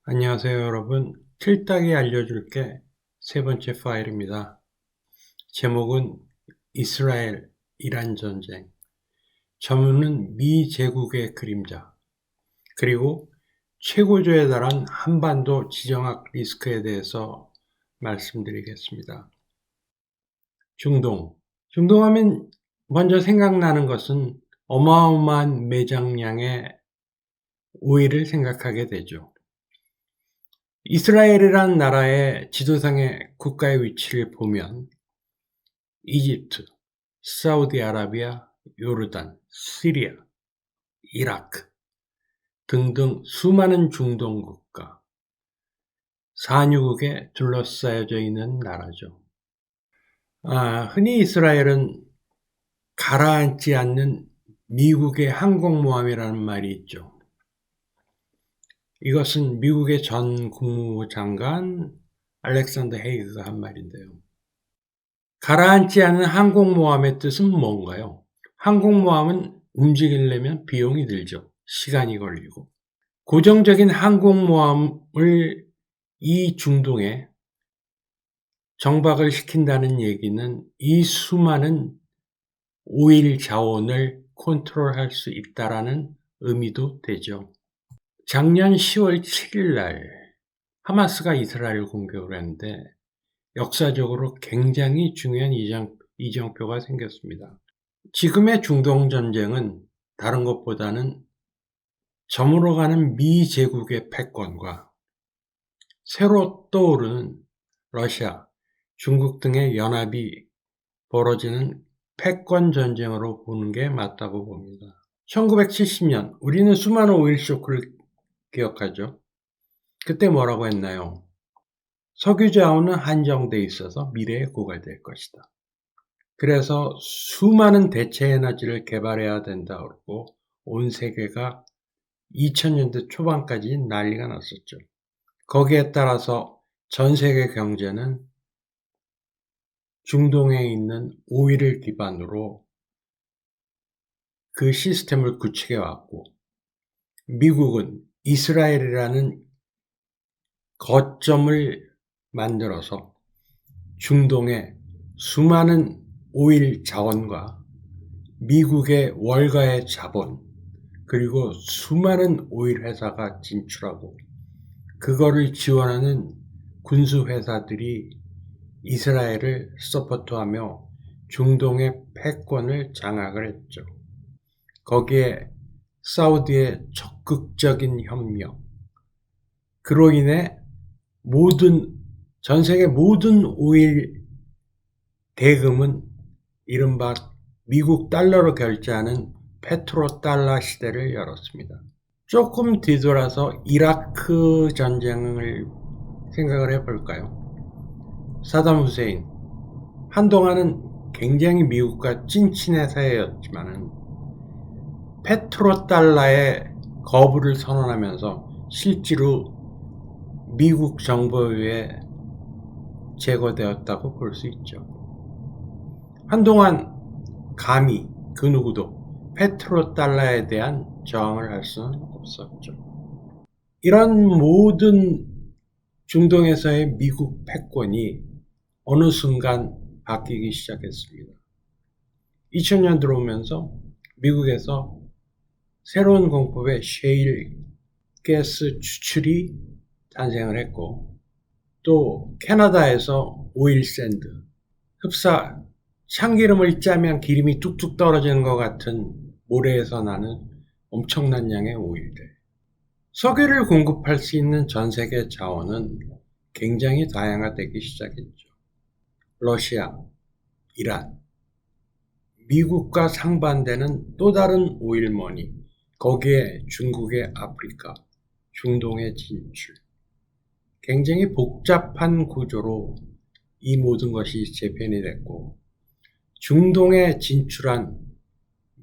안녕하세요, 여러분. 틀딱이 알려줄게 세 번째 파일입니다. 제목은 이스라엘-이란 전쟁, 저문은 미 제국의 그림자, 그리고 최고조에 달한 한반도 지정학 리스크에 대해서 말씀드리겠습니다. 중동. 중동하면 먼저 생각나는 것은 어마어마한 매장량의 오일을 생각하게 되죠. 이스라엘이라는 나라의 지도상의 국가의 위치를 보면 이집트, 사우디아라비아, 요르단, 시리아, 이라크 등등 수많은 중동 국가, 산유국에 둘러싸여져 있는 나라죠. 흔히 이스라엘은 가라앉지 않는 미국의 항공모함이라는 말이 있죠. 이것은 미국의 전 국무장관 알렉산더 헤이그가 한 말인데요. 가라앉지 않은 항공모함의 뜻은 뭔가요? 항공모함은 움직이려면 비용이 들죠. 시간이 걸리고. 고정적인 항공모함을 이 중동에 정박을 시킨다는 얘기는 이 수많은 오일 자원을 컨트롤할 수 있다라는 의미도 되죠. 작년 10월 7일 날 하마스가 이스라엘을 공격을 했는데 역사적으로 굉장히 중요한 이정표가 생겼습니다. 지금의 중동 전쟁은 다른 것보다는 저물어가는 미 제국의 패권과 새로 떠오르는 러시아, 중국 등의 연합이 벌어지는 패권 전쟁으로 보는 게 맞다고 봅니다. 1970년 우리는 수많은 오일 쇼크를 기억하죠. 그때 뭐라고 했나요? 석유 자원은 한정돼 있어서 미래에 고갈될 것이다. 그래서 수많은 대체 에너지를 개발해야 된다고 온 세계가 2000년대 초반까지 난리가 났었죠. 거기에 따라서 전 세계 경제는 중동에 있는 오일을 기반으로 그 시스템을 구축해 왔고, 미국은 이스라엘이라는 거점을 만들어서 중동에 수많은 오일 자원과 미국의 월가의 자본, 그리고 수많은 오일 회사가 진출하고 그거를 지원하는 군수 회사들이 이스라엘을 서포트하며 중동의 패권을 장악을 했죠. 거기에 사우디의 적극적인 협력, 그로 인해 전 세계 모든 오일 대금은 이른바 미국 달러로 결제하는 페트로달러 시대를 열었습니다. 조금 뒤돌아서 이라크 전쟁을 생각을 해볼까요? 사담 후세인, 한동안은 굉장히 미국과 찐친의 사이였지만 페트로달러의 거부를 선언하면서 실제로 미국 정부에 제거되었다고 볼 수 있죠. 한동안 감히 그 누구도 페트로달러에 대한 저항을 할 수는 없었죠. 이런 모든 중동에서의 미국 패권이 어느 순간 바뀌기 시작했습니다. 2000년 들어오면서 미국에서 새로운 공법의 셰일 가스 추출이 탄생을 했고, 또 캐나다에서 오일 샌드, 흡사 참기름을 짜면 기름이 뚝뚝 떨어지는 것 같은 모래에서 나는 엄청난 양의 오일들. 석유를 공급할 수 있는 전 세계 자원은 굉장히 다양화되기 시작했죠. 러시아, 이란, 미국과 상반되는 또 다른 오일머니, 거기에 중국의 아프리카, 중동의 진출. 굉장히 복잡한 구조로 이 모든 것이 재편이 됐고, 중동에 진출한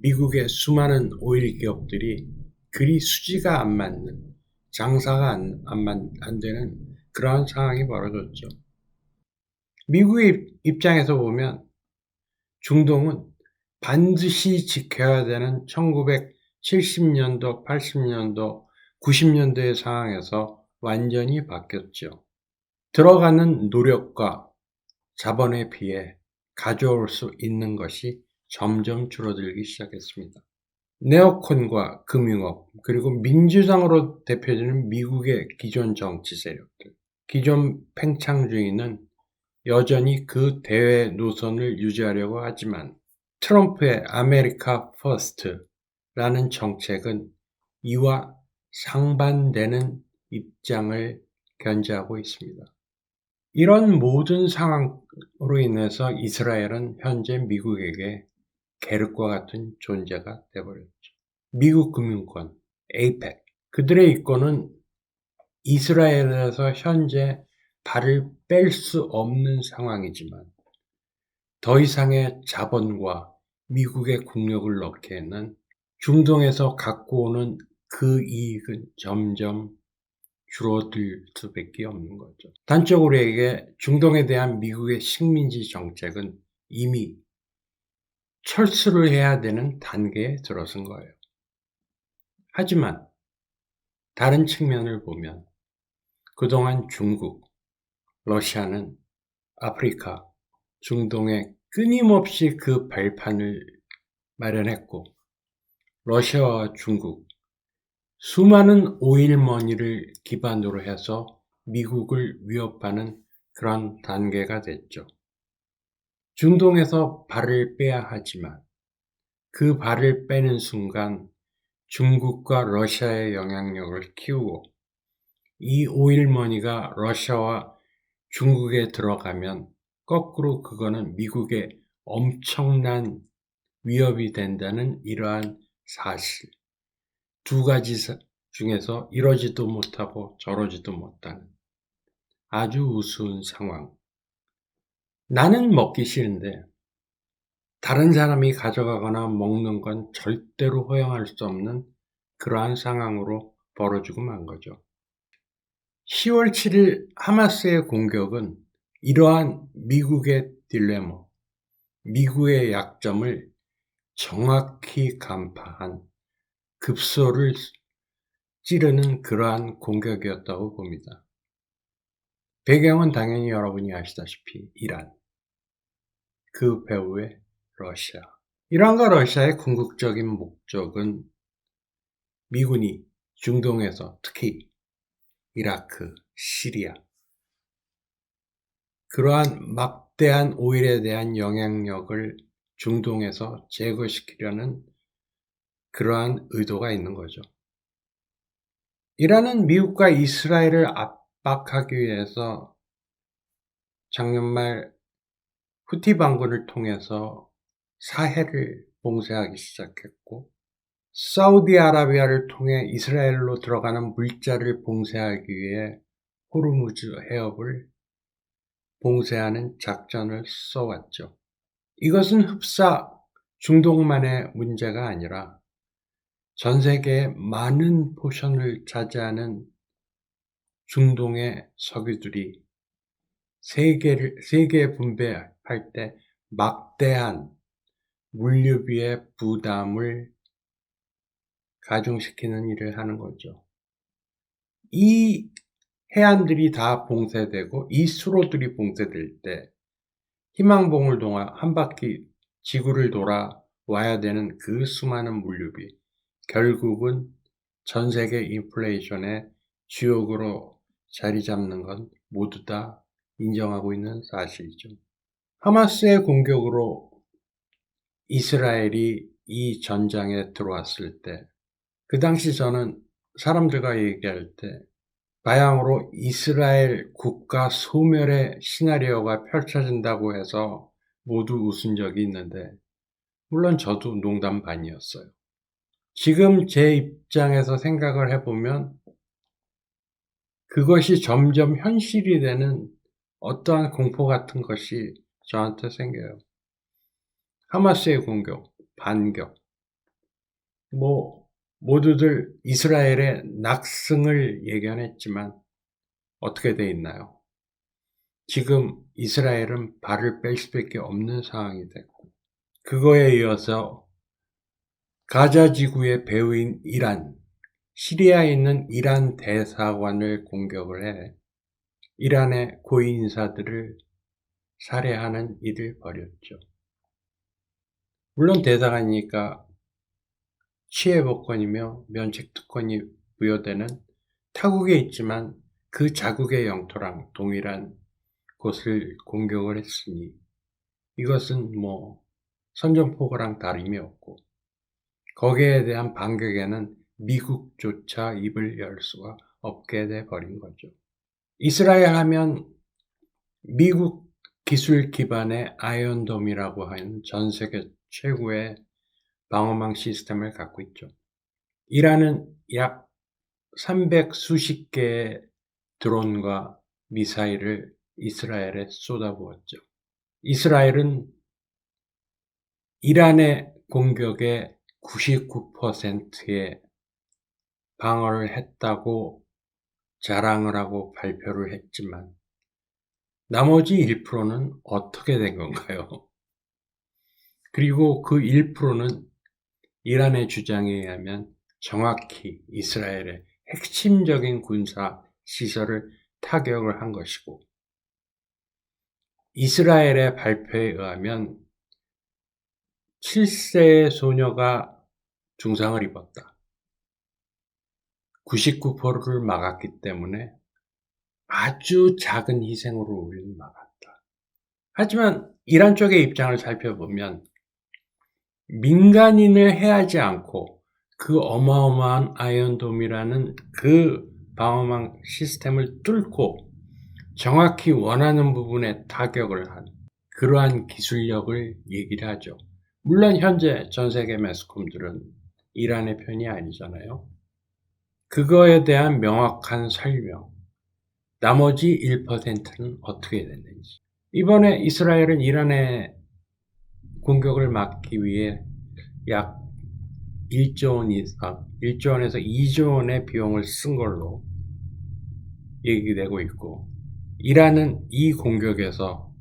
미국의 수많은 오일 기업들이 그리 수지가 안 맞는, 장사가 안 되는 그러한 상황이 벌어졌죠. 미국의 입장에서 보면 중동은 반드시 지켜야 되는 1970년도, 80년도, 90년도의 상황에서 완전히 바뀌었죠. 들어가는 노력과 자본에 비해 가져올 수 있는 것이 점점 줄어들기 시작했습니다. 네오콘과 금융업, 그리고 민주당으로 대표되는 미국의 기존 정치 세력들, 기존 팽창주의는 여전히 그 대외 노선을 유지하려고 하지만 트럼프의 아메리카 퍼스트라는 정책은 이와 상반되는 입장을 견지하고 있습니다. 이런 모든 상황으로 인해서 이스라엘은 현재 미국에게 계륵과 같은 존재가 되어버렸죠. 미국 금융권, 에이펙, 그들의 이권은 이스라엘에서 현재 발을 뺄 수 없는 상황이지만 더 이상의 자본과 미국의 국력을 넣기에는 중동에서 갖고 오는 그 이익은 점점 줄어들 수밖에 없는 거죠. 단적으로 얘기해 중동에 대한 미국의 식민지 정책은 이미 철수를 해야 되는 단계에 들어선 거예요. 하지만 다른 측면을 보면 그동안 중국, 러시아는 아프리카, 중동에 끊임없이 그 발판을 마련했고 러시아와 중국, 수많은 오일머니를 기반으로 해서 미국을 위협하는 그런 단계가 됐죠. 중동에서 발을 빼야 하지만 그 발을 빼는 순간 중국과 러시아의 영향력을 키우고 이 오일머니가 러시아와 중국에 들어가면 거꾸로 그거는 미국에 엄청난 위협이 된다는 이러한 사실. 두 가지 중에서 이러지도 못하고 저러지도 못하는 아주 우스운 상황. 나는 먹기 싫은데 다른 사람이 가져가거나 먹는 건 절대로 허용할 수 없는 그러한 상황으로 벌어지고 만 거죠. 10월 7일 하마스의 공격은 이러한 미국의 딜레마, 미국의 약점을 정확히 간파한 급소를 찌르는 그러한 공격이었다고 봅니다. 배경은 당연히 여러분이 아시다시피 이란, 그 배후에 러시아. 이란과 러시아의 궁극적인 목적은 미군이 중동에서 특히 이라크, 시리아 그러한 막대한 오일에 대한 영향력을 중동에서 제거시키려는 그러한 의도가 있는 거죠. 이란은 미국과 이스라엘을 압박하기 위해서 작년 말 후티 반군을 통해서 사해를 봉쇄하기 시작했고 사우디아라비아를 통해 이스라엘로 들어가는 물자를 봉쇄하기 위해 호르무즈 해협을 봉쇄하는 작전을 써왔죠. 이것은 흡사 중동만의 문제가 아니라 전 세계의 많은 포션을 차지하는 중동의 석유들이 세계에 분배할 때 막대한 물류비의 부담을 가중시키는 일을 하는 거죠. 이 해안들이 다 봉쇄되고 이 수로들이 봉쇄될 때 희망봉을 동안 한 바퀴 지구를 돌아 와야 되는 그 수많은 물류비, 결국은 전 세계 인플레이션의 주역으로 자리 잡는 건 모두 다 인정하고 있는 사실이죠. 하마스의 공격으로 이스라엘이 이 전장에 들어왔을 때, 그 당시 저는 사람들과 얘기할 때 바양으로 이스라엘 국가 소멸의 시나리오가 펼쳐진다고 해서 모두 웃은 적이 있는데 물론 저도 농담 반이었어요. 지금 제 입장에서 생각을 해보면 그것이 점점 현실이 되는 어떠한 공포 같은 것이 저한테 생겨요. 하마스의 공격, 반격, 모두들 이스라엘의 낙승을 예견했지만 어떻게 돼 있나요? 지금 이스라엘은 발을 뺄 수밖에 없는 상황이 됐고 그거에 이어서 가자 지구의 배후인 이란, 시리아에 있는 이란 대사관을 공격을 해 이란의 고위 인사들을 살해하는 일을 벌였죠. 물론 대사관이니까 취해복권이며 면책특권이 부여되는 타국에 있지만 그 자국의 영토랑 동일한 곳을 공격을 했으니 이것은 선전포고랑 다름이 없고 거기에 대한 반격에는 미국조차 입을 열 수가 없게 돼 버린 거죠. 이스라엘 하면 미국 기술 기반의 아이언돔이라고 하는 전 세계 최고의 방어망 시스템을 갖고 있죠. 이란은 약 300 수십 개의 드론과 미사일을 이스라엘에 쏟아부었죠. 이스라엘은 이란의 공격의 99%의 방어를 했다고 자랑을 하고 발표를 했지만 나머지 1%는 어떻게 된 건가요? 그리고 그 1%는 이란의 주장에 의하면 정확히 이스라엘의 핵심적인 군사 시설을 타격을 한 것이고 이스라엘의 발표에 의하면 7세의 소녀가 중상을 입었다. 99%를 막았기 때문에 아주 작은 희생으로 우리는 막았다. 하지만 이란 쪽의 입장을 살펴보면 민간인을 해하지 않고 그 어마어마한 아이언돔이라는 그 방어망 시스템을 뚫고 정확히 원하는 부분에 타격을 한 그러한 기술력을 얘기를 하죠. 물론 현재 전 세계 매스컴들은 이란의 편이 아니잖아요. 그거에 대한 명확한 설명, 나머지 1%는 어떻게 됐는지. 이번에 이스라엘은 이란의 공격을 막기 위해 약 1조 원 이상, 1조 원에서 2조 원의 비용을 쓴 걸로 얘기되고 있고 이란은 이 공격에서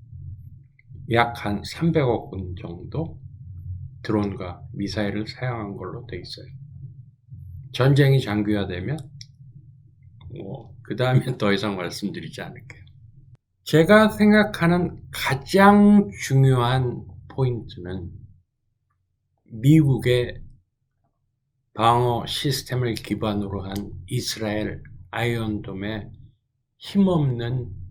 약 한 300억 원 정도 드론과 미사일을 사용한 걸로 돼 있어요. 전쟁이 장기화되면 그 다음에 더 이상 말씀드리지 않을게요. 제가 생각하는 가장 중요한 포인트는 미국의 방어 시스템을 기반으로 한 이스라엘 아이언돔의 힘없는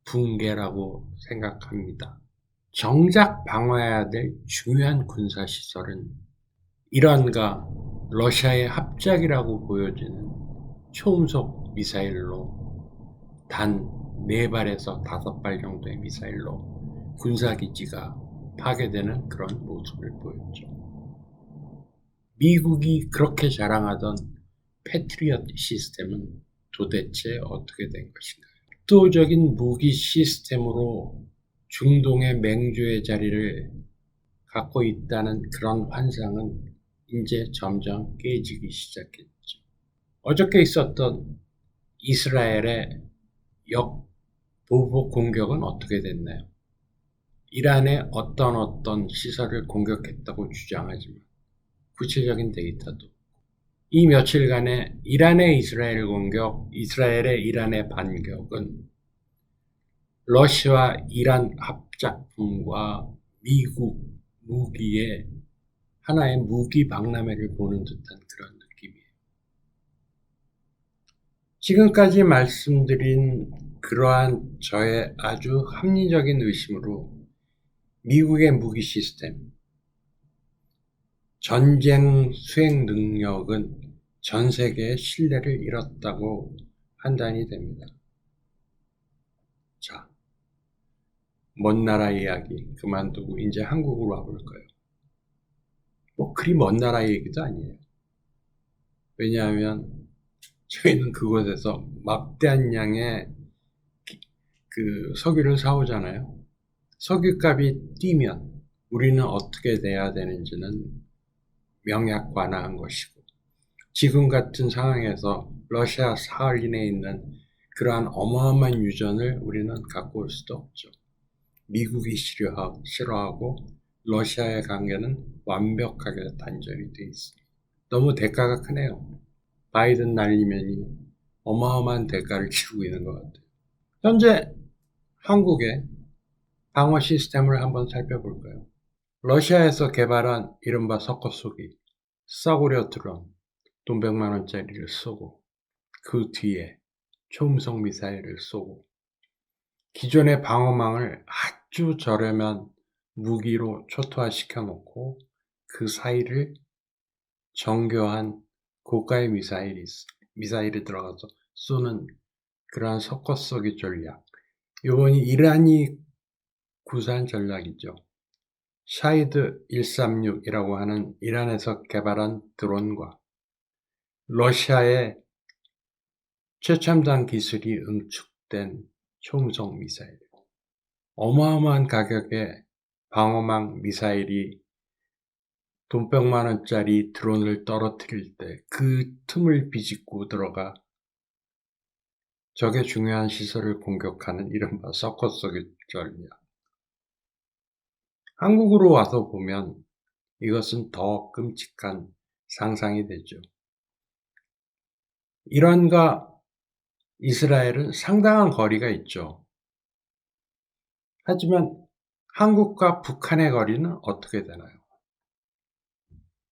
붕괴라고 생각합니다. 정작 방어해야 될 중요한 군사시설은 이란과 러시아의 합작이라고 보여지는 초음속 미사일로 단 4발에서 5발 정도의 미사일로 군사기지가 파괴되는 그런 모습을 보였죠. 미국이 그렇게 자랑하던 패트리엇 시스템은 도대체 어떻게 된 것인가요? 압도적인 무기 시스템으로 중동의 맹주의 자리를 갖고 있다는 그런 환상은 이제 점점 깨지기 시작했죠. 어저께 있었던 이스라엘의 보복 공격은 어떻게 됐나요? 이란의 어떤 시설을 공격했다고 주장하지만 구체적인 데이터도 이 며칠간의 이란의 이스라엘 공격, 이스라엘의 이란의 반격은 러시아 이란 합작품과 미국 무기의 하나의 무기 박람회를 보는 듯한 그런 느낌이에요. 지금까지 말씀드린 그러한 저의 아주 합리적인 의심으로 미국의 무기 시스템, 전쟁 수행 능력은 전 세계의 신뢰를 잃었다고 판단이 됩니다. 자, 먼 나라 이야기 그만두고 이제 한국으로 와볼까요? 그리 먼 나라 얘기도 아니에요. 왜냐하면 저희는 그곳에서 막대한 양의 그 석유를 사오잖아요. 석유값이 뛰면 우리는 어떻게 돼야 되는지는 명약관화한 것이고 지금 같은 상황에서 러시아 사할린에 있는 그러한 어마어마한 유전을 우리는 갖고 올 수도 없죠. 미국이 싫어하고 러시아의 관계는 완벽하게 단절이 돼 있습니다. 너무 대가가 크네요. 바이든 날리면이 어마어마한 대가를 치르고 있는 것 같아요. 현재 한국의 방어 시스템을 한번 살펴볼까요? 러시아에서 개발한 이른바 석고쏘기, 싸구려 드론, 돈 100만 원짜리를 쏘고 그 뒤에 초음속 미사일을 쏘고 기존의 방어망을 아주 저렴한 무기로 초토화시켜 놓고 그 사이를 정교한 고가의 미사일이 들어가서 쏘는 그러한 석고쏘기 전략. 이번이 이란이 구사한 전략이죠. 샤이드 136이라고 하는 이란에서 개발한 드론과 러시아의 최첨단 기술이 응축된 초음속 미사일. 어마어마한 가격의 방어망 미사일이 돈 100만 원짜리 드론을 떨어뜨릴 때 그 틈을 비집고 들어가 적의 중요한 시설을 공격하는 이른바 석고쏘기 전략. 한국으로 와서 보면 이것은 더 끔찍한 상상이 되죠. 이란과 이스라엘은 상당한 거리가 있죠. 하지만 한국과 북한의 거리는 어떻게 되나요?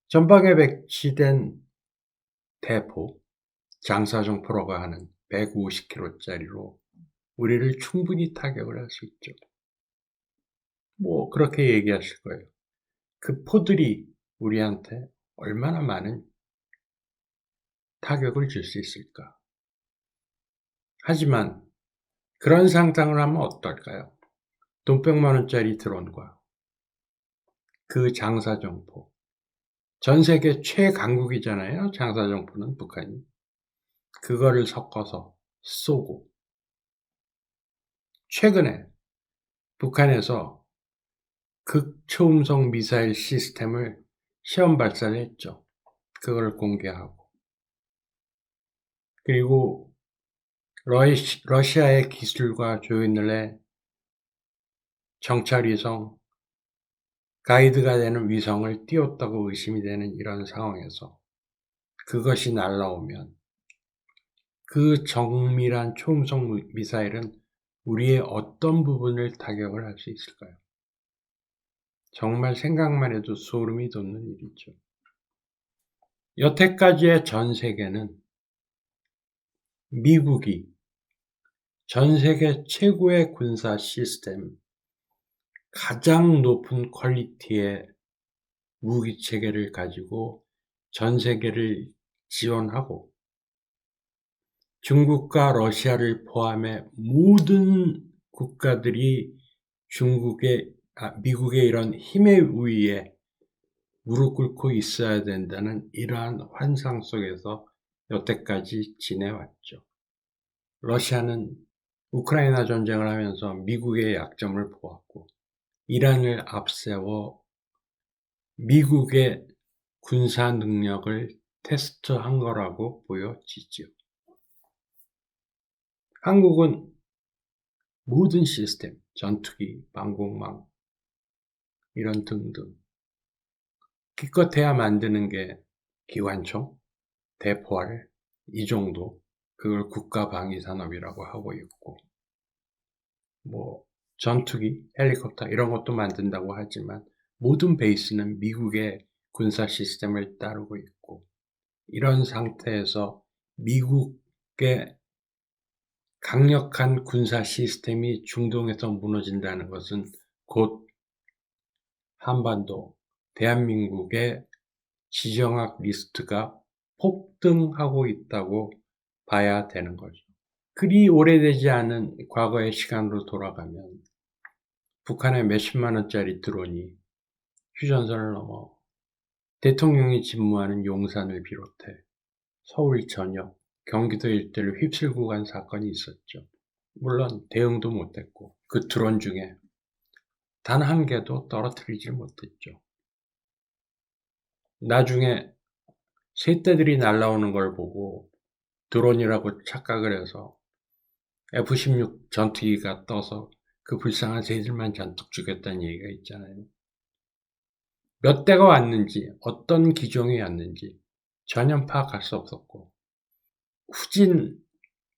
전방에 배치된 대포, 장사정포라고 하는 150km짜리로 우리를 충분히 타격을 할 수 있죠. 그렇게 얘기하실 거예요. 그 포들이 우리한테 얼마나 많은 타격을 줄 수 있을까? 하지만 그런 상상을 하면 어떨까요? 돈 100만 원짜리 드론과 그 장사정포. 전 세계 최강국이잖아요. 장사정포는 북한이. 그거를 섞어서 쏘고 최근에 북한에서 극초음속 미사일 시스템을 시험 발사를 했죠. 그걸 공개하고. 그리고 러시아의 기술과 조인들의 정찰위성, 가이드가 되는 위성을 띄웠다고 의심이 되는 이런 상황에서 그것이 날라오면 그 정밀한 초음속 미사일은 우리의 어떤 부분을 타격을 할 수 있을까요? 정말 생각만 해도 소름이 돋는 일이죠. 여태까지의 전 세계는 미국이 전 세계 최고의 군사 시스템, 가장 높은 퀄리티의 무기 체계를 가지고 전 세계를 지원하고 중국과 러시아를 포함해 모든 국가들이 미국의 이런 힘의 우위에 무릎 꿇고 있어야 된다는 이러한 환상 속에서 여태까지 지내왔죠. 러시아는 우크라이나 전쟁을 하면서 미국의 약점을 보았고 이란을 앞세워 미국의 군사 능력을 테스트한 거라고 보여지죠. 한국은 모든 시스템, 전투기, 방공망 이런 등등 기껏해야 만드는 게 기관총, 대포알 이 정도 그걸 국가방위산업이라고 하고 있고 전투기, 헬리콥터 이런 것도 만든다고 하지만 모든 베이스는 미국의 군사 시스템을 따르고 있고 이런 상태에서 미국의 강력한 군사 시스템이 중동에서 무너진다는 것은 곧 한반도, 대한민국의 지정학 리스트가 폭등하고 있다고 봐야 되는 거죠. 그리 오래되지 않은 과거의 시간으로 돌아가면 북한의 몇십만 원짜리 드론이 휴전선을 넘어 대통령이 집무하는 용산을 비롯해 서울 전역, 경기도 일대를 휩쓸고 간 사건이 있었죠. 물론 대응도 못했고 그 드론 중에 단 한 개도 떨어뜨리지 못했죠. 나중에 새떼들이 날아오는 걸 보고 드론이라고 착각을 해서 F-16 전투기가 떠서 그 불쌍한 새들만 잔뜩 죽였다는 얘기가 있잖아요. 몇 대가 왔는지 어떤 기종이 왔는지 전혀 파악할 수 없었고 후진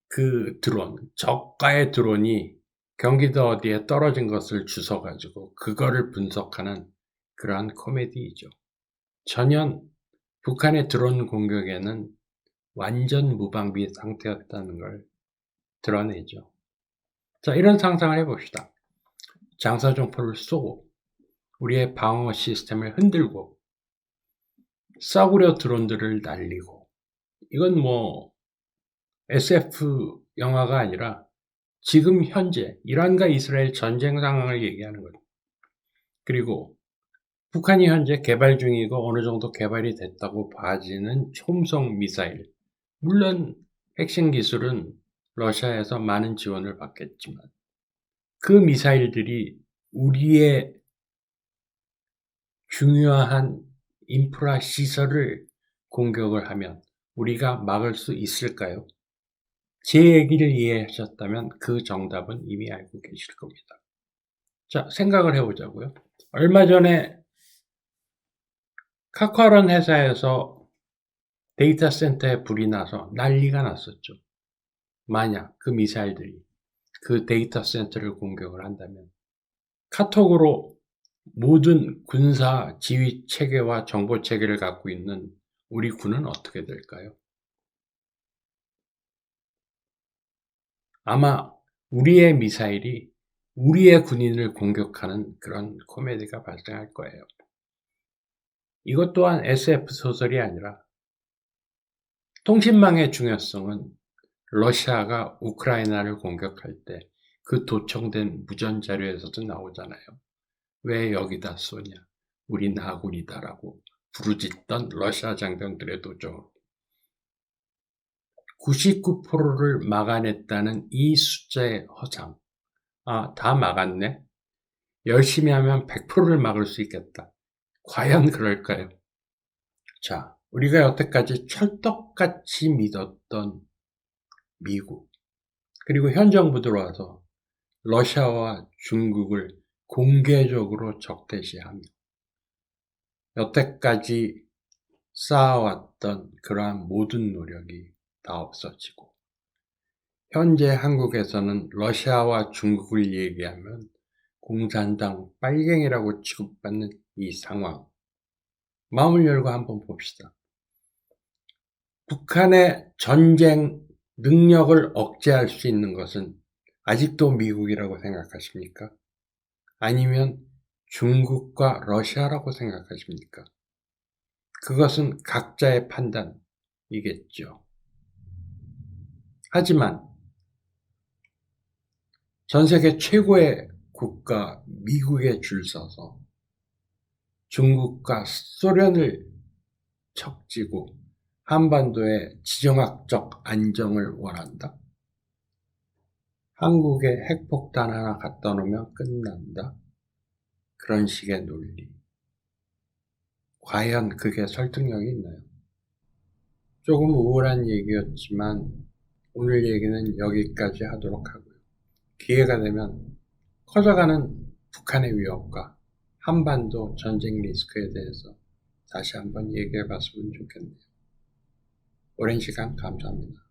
그 드론, 저가의 드론이 경기도 어디에 떨어진 것을 주워 가지고 그거를 분석하는 그러한 코미디이죠. 전혀 북한의 드론 공격에는 완전 무방비 상태였다는 걸 드러내죠. 자, 이런 상상을 해봅시다. 장사정포를 쏘고 우리의 방어 시스템을 흔들고 싸구려 드론들을 날리고, 이건 뭐 SF 영화가 아니라 지금 현재 이란과 이스라엘 전쟁 상황을 얘기하는 거죠. 그리고 북한이 현재 개발 중이고 어느 정도 개발이 됐다고 봐지는 촘성 미사일, 물론 핵심 기술은 러시아에서 많은 지원을 받겠지만 그 미사일들이 우리의 중요한 인프라 시설을 공격을 하면 우리가 막을 수 있을까요? 제 얘기를 이해하셨다면 그 정답은 이미 알고 계실 겁니다. 자, 생각을 해보자고요. 얼마 전에 카카오라는 회사에서 데이터 센터에 불이 나서 난리가 났었죠. 만약 그 미사일들이 그 데이터 센터를 공격을 한다면 카톡으로 모든 군사 지휘 체계와 정보 체계를 갖고 있는 우리 군은 어떻게 될까요? 아마 우리의 미사일이 우리의 군인을 공격하는 그런 코미디가 발생할 거예요. 이것 또한 SF 소설이 아니라 통신망의 중요성은 러시아가 우크라이나를 공격할 때 그 도청된 무전 자료에서도 나오잖아요. 왜 여기다 쏘냐? 우린 아군이다라고 부르짖던 러시아 장병들의 도청으로 99%를 막아냈다는 이 숫자의 허상. 아, 다 막았네? 열심히 하면 100%를 막을 수 있겠다. 과연 그럴까요? 자, 우리가 여태까지 철떡같이 믿었던 미국, 그리고 현 정부 들어와서 러시아와 중국을 공개적으로 적대시하며 여태까지 쌓아왔던 그러한 모든 노력이 다 없어지고, 현재 한국에서는 러시아와 중국을 얘기하면 공산당 빨갱이라고 취급받는 이 상황, 마음을 열고 한번 봅시다. 북한의 전쟁 능력을 억제할 수 있는 것은 아직도 미국이라고 생각하십니까? 아니면 중국과 러시아라고 생각하십니까? 그것은 각자의 판단이겠죠. 하지만 전 세계 최고의 국가 미국에 줄 서서 중국과 소련을 척지고 한반도의 지정학적 안정을 원한다. 한국에 핵폭탄 하나 갖다 놓으면 끝난다. 그런 식의 논리. 과연 그게 설득력이 있나요? 조금 우울한 얘기였지만 오늘 얘기는 여기까지 하도록 하고요. 기회가 되면 커져가는 북한의 위협과 한반도 전쟁 리스크에 대해서 다시 한번 얘기해 봤으면 좋겠네요. 오랜 시간 감사합니다.